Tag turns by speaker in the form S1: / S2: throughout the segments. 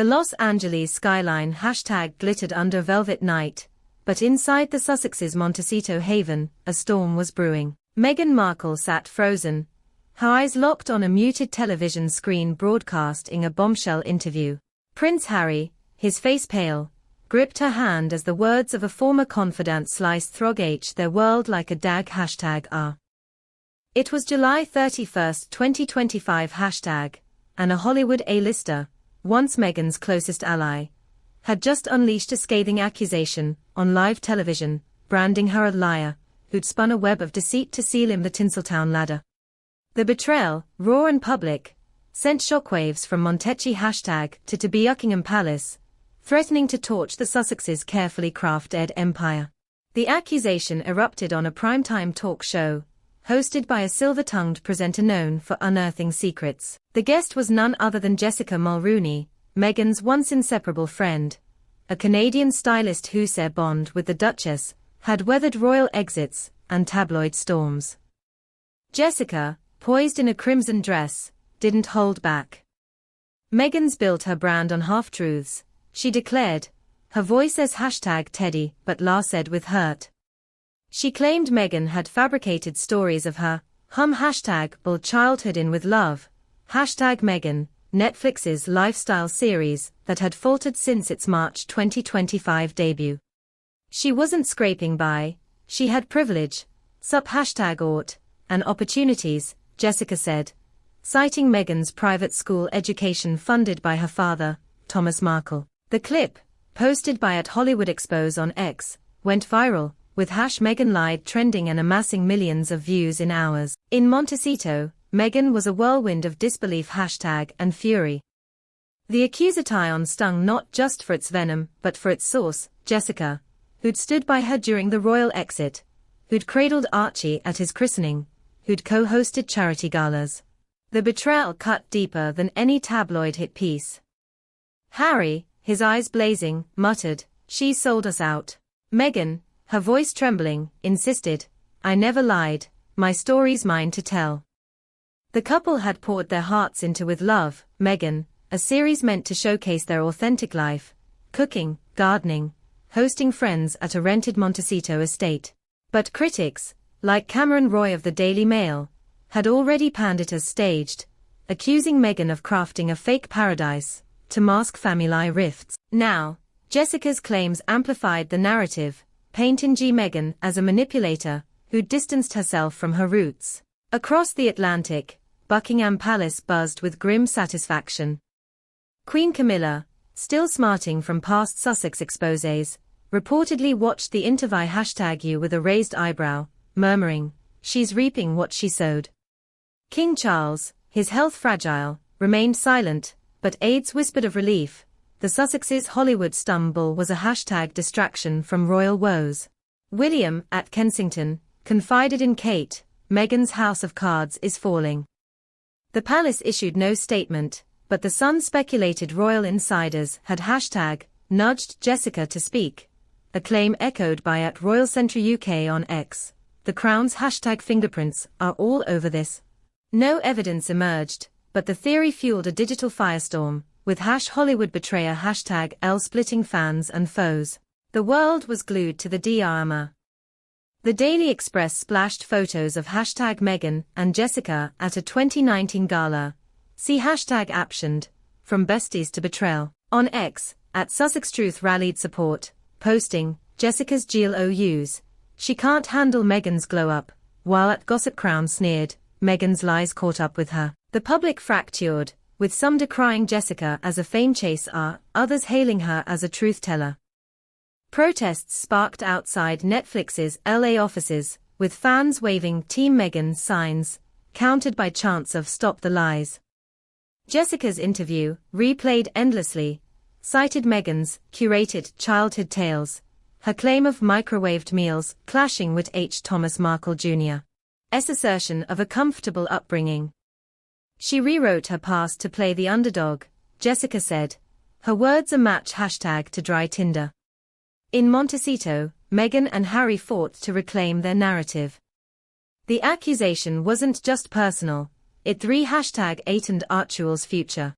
S1: The Los Angeles skyline glittered under velvet night, but inside the Sussex's Montecito haven, a storm was brewing. Meghan Markle sat frozen, her eyes locked on a muted television screen broadcasting a bombshell interview. Prince Harry, his face pale, gripped her hand as the words of a former confidant sliced through their world like a dag. It was July 31, 2025 and a Hollywood A-lister, once Meghan's closest ally, had just unleashed a scathing accusation on live television, branding her a liar who'd spun a web of deceit to seal him the Tinseltown ladder. The betrayal, raw and public, sent shockwaves from Montecchi to Buckingham Palace, threatening to torch the Sussexes' carefully crafted empire. The accusation erupted on a primetime talk show, hosted by a silver-tongued presenter known for unearthing secrets. The guest was none other than Jessica Mulroney, Meghan's once inseparable friend, a Canadian stylist whose bond with the Duchess had weathered royal exits and tabloid storms. Jessica, poised in a crimson dress, didn't hold back. Meghan's built her brand on half-truths, she declared, her voice as #Teddy, but La said with hurt. She claimed Meghan had fabricated stories of her bull childhood in with love, #Meghan, Netflix's lifestyle series that had faltered since its March 2025 debut. She wasn't scraping by, she had privilege, #ought, and opportunities, Jessica said, citing Meghan's private school education funded by her father, Thomas Markle. The clip, posted by @Hollywood Exposé on X, went viral, with #Meghan lied trending and amassing millions of views in hours. In Montecito, Meghan was a whirlwind of disbelief and fury. The accusation stung not just for its venom but for its source, Jessica, who'd stood by her during the royal exit, who'd cradled Archie at his christening, who'd co-hosted charity galas. The betrayal cut deeper than any tabloid hit piece. Harry, his eyes blazing, muttered, "She sold us out." Meghan, her voice trembling, insisted, "I never lied, my story's mine to tell." The couple had poured their hearts into With Love, Meghan, a series meant to showcase their authentic life, cooking, gardening, hosting friends at a rented Montecito estate. But critics, like Cameron Roy of the Daily Mail, had already panned it as staged, accusing Meghan of crafting a fake paradise to mask family rifts. Now, Jessica's claims amplified the narrative, painting Meghan as a manipulator who distanced herself from her roots. Across the Atlantic, Buckingham Palace buzzed with grim satisfaction. Queen Camilla, still smarting from past Sussex exposés, reportedly watched the interview #U with a raised eyebrow, murmuring, "She's reaping what she sowed." King Charles, his health fragile, remained silent, but aides whispered of relief. The Sussex's Hollywood stumble was a distraction from royal woes. William, at Kensington, confided in Kate, "Meghan's house of cards is falling." The palace issued no statement, but the Sun speculated royal insiders had #nudged Jessica to speak, a claim echoed by @Royal Centre UK on X. The Crown's #fingerprints are all over this. No evidence emerged, but the theory fueled a digital firestorm, with #Hollywood betrayer #L splitting fans and foes. The world was glued to the drama. The Daily Express splashed photos of Meghan and Jessica at a 2019 gala. See #Aptioned, from besties to betrayal. On X, @Sussex Truth rallied support, posting, Jessica's GLOUs, "She can't handle Meghan's glow-up," while @Gossip Crown sneered, "Meghan's lies caught up with her." The public fractured, with some decrying Jessica as a fame chaser, others hailing her as a truth-teller. Protests sparked outside Netflix's LA offices, with fans waving Team Meghan signs, countered by chants of "Stop the Lies." Jessica's interview, replayed endlessly, cited Meghan's curated childhood tales, her claim of microwaved meals clashing with Thomas Markle Jr.'s assertion of a comfortable upbringing. She rewrote her past to play the underdog, Jessica said. Her words a match to dry tinder. In Montecito, Meghan and Harry fought to reclaim their narrative. The accusation wasn't just personal, it threatened Archul's future.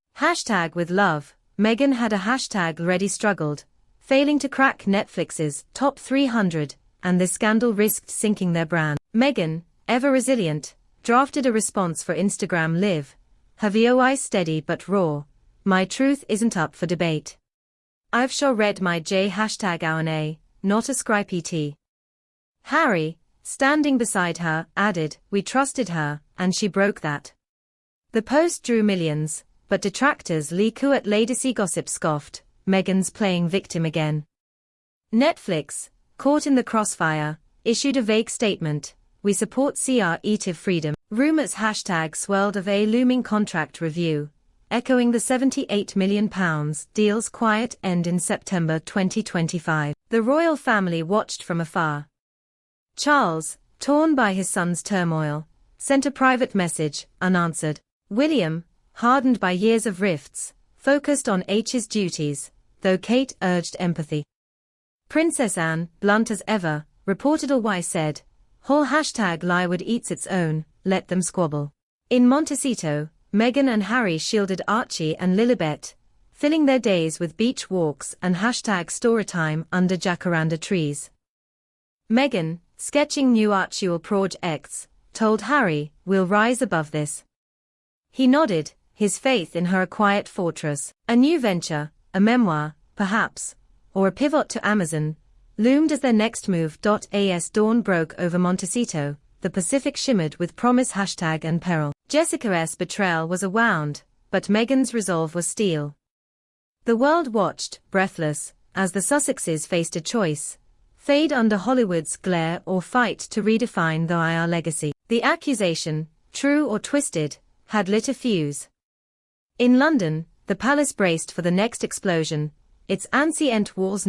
S1: #With Love, Meghan had a hashtag ready struggled, failing to crack Netflix's top 300, and this scandal risked sinking their brand. Meghan, ever resilient, drafted a response for Instagram Live. Her VOI steady but raw. My truth isn't up for debate. I've sure read my J #A, not a scripey T. Harry, standing beside her, added, we trusted her, and she broke that. The post drew millions, but detractors Lee Koo at Ladycy Gossip scoffed, Meghan's playing victim again. Netflix, caught in the crossfire, issued a vague statement, we support creative freedom. Rumors #swelled of a looming contract review, echoing the £78 million deal's quiet end in September 2025. The royal family watched from afar. Charles, torn by his son's turmoil, sent a private message, unanswered. William, hardened by years of rifts, focused on H's duties, though Kate urged empathy. Princess Anne, blunt as ever, reported Why said, whole #Lywood eats its own, let them squabble. In Montecito, Meghan and Harry shielded Archie and Lilibet, filling their days with beach walks and #storytime under jacaranda trees. Meghan, sketching new Archie projects, told Harry, we'll rise above this. He nodded, his faith in her a quiet fortress. A new venture, a memoir, perhaps, or a pivot to Amazon, loomed as their next move. As dawn broke over Montecito, the Pacific shimmered with promise and peril. Jessica's betrayal was a wound, but Meghan's resolve was steel. The world watched, breathless, as the Sussexes faced a choice: fade under Hollywood's glare or fight to redefine the IR legacy. The accusation, true or twisted, had lit a fuse. In London, the palace braced for the next explosion, its ancient walls